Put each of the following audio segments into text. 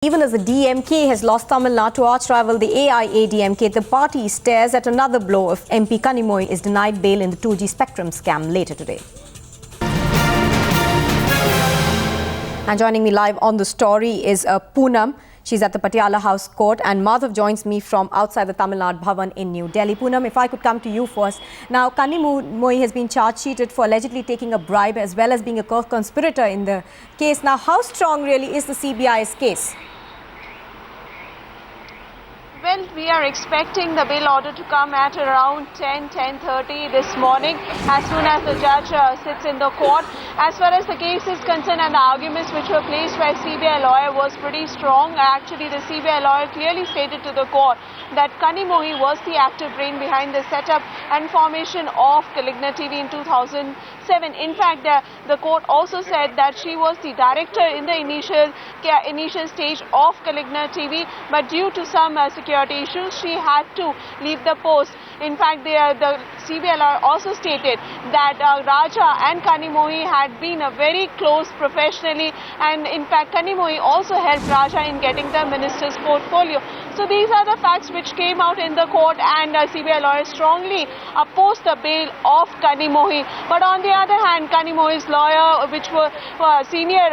Even as the DMK has lost Tamil Nadu arch rival the AIADMK, the party stares at another blow if MP Kanimozhi is denied bail in the 2G spectrum scam later today. And joining me live on the story is Poonam. She's at the Patiala House Court, and Madhav joins me from outside the Tamil Nadu Bhavan in New Delhi. Poonam, if I could come to you first. Now, Kanimozhi has been charge-sheeted for allegedly taking a bribe as well as being a co-conspirator in the case. Now, how strong really is the CBI's case? Well, we are expecting the bail order to come at around 10:30 this morning, as soon as the judge sits in the court. As far as the case is concerned, and the arguments which were placed by CBI lawyer was pretty strong. Actually, the CBI lawyer clearly stated to the court that Kanimozhi was the active brain behind the setup and formation of Kaligna TV in 2007. In fact, the court also said that she was the director in the initial stage of Kaligna TV, but due to some security issues, she had to leave the post. In fact, the CBI lawyer also stated that Raja and Kanimozhi had been very close professionally, and in fact, Kanimozhi also helped Raja in getting the minister's portfolio. So these are the facts which came out in the court, and CBI lawyer strongly opposed the bail of Kanimozhi. But on the other hand, Kanimozhi's lawyer, which were senior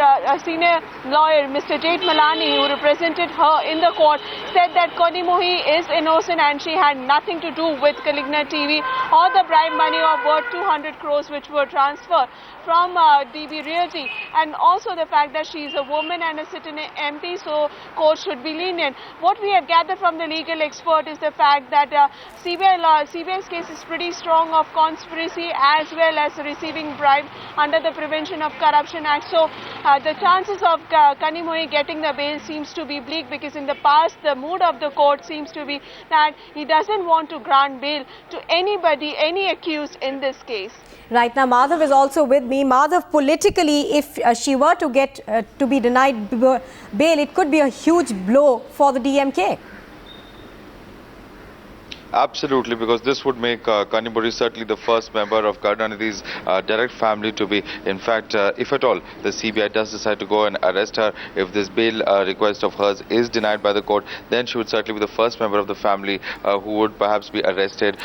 lawyer Mr. Jade Malani, who represented her in the court, said that Kanimozhi is innocent and she had nothing to do with Kaligna TV or the bribe money of worth 200 crores which were transferred from DB Realty, and also the fact that she is a woman and a sitting MP, so court should be lenient. What we have gathered from the legal expert is the fact that CBI's case is pretty strong of conspiracy as well as receiving bribe under the Prevention of Corruption Act. So the chances of Kanimozhi getting the bail seems to be bleak, because in the past the mood of the court seems to be that he doesn't want to grant bail to anybody, any accused in this case. Right, now Madhav is also with me. Madhav, politically, if she were to get to be denied bail, it could be a huge blow for the DMK. Absolutely, because this would make Kanimozhi certainly the first member of Karunanidhi's direct family to be. In fact, if at all the CBI does decide to go and arrest her, if this bail request of hers is denied by the court, then she would certainly be the first member of the family who would perhaps be arrested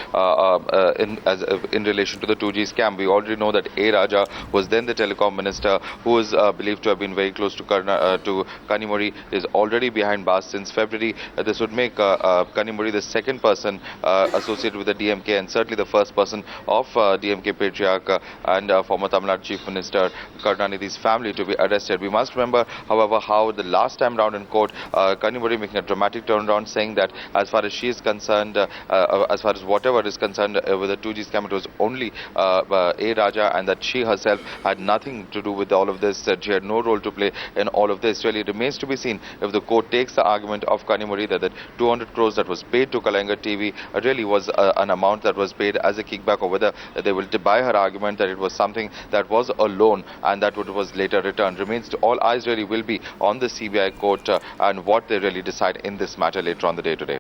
in relation to the 2G scam. We already know that A. Raja was then the telecom minister, who was believed to have been very close to Kanimozhi, is already behind bars since February. This would make Kanimozhi the second person associated with the DMK, and certainly the first person of DMK patriarch and former Tamil Nadu Chief Minister Karunanidhi's family to be arrested. We must remember, however, how the last time round in court, Kanimozhi making a dramatic turnaround, saying that as far as she is concerned, as far as whatever is concerned with the 2G scam, it was only A. Raja, and that she herself had nothing to do with all of this, that she had no role to play in all of this. Really, it remains to be seen if the court takes the argument of Kanimozhi that the 200 crores that was paid to Kalinga TV really was an amount that was paid as a kickback, or whether they will buy her argument that it was something that was a loan and that was later returned. Remains to all eyes really will be on the CBI court and what they really decide in this matter later on the day today.